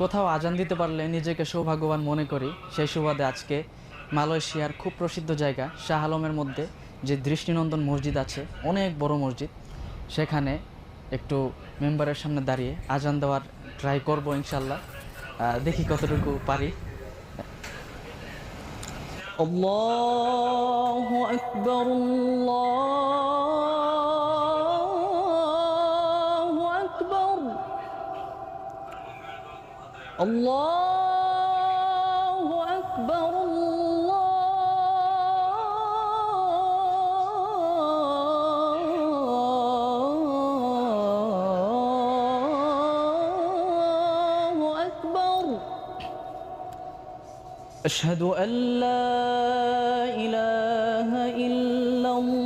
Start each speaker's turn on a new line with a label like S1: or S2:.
S1: কোথাও আজান দিতে পারলে নিজেকে সৌভাগ্যবান মনে করি। সেই সুবাদে আজকে মালয়েশিয়ার খুব প্রসিদ্ধ জায়গা শাহ আলমের মধ্যে যে দৃষ্টিনন্দন মসজিদ আছে, অনেক বড় মসজিদ, সেখানে একটু মেম্বারের সামনে দাঁড়িয়ে আজান দেওয়ার ট্রাই করব ইনশাল্লাহ। দেখি কতটুকু পারি। আল্লাহু আকবার, আল্লাহু আকবার, আল্লাহু আকবার, আল্লাহু আকবার। أشهد أن لا إله إلا الله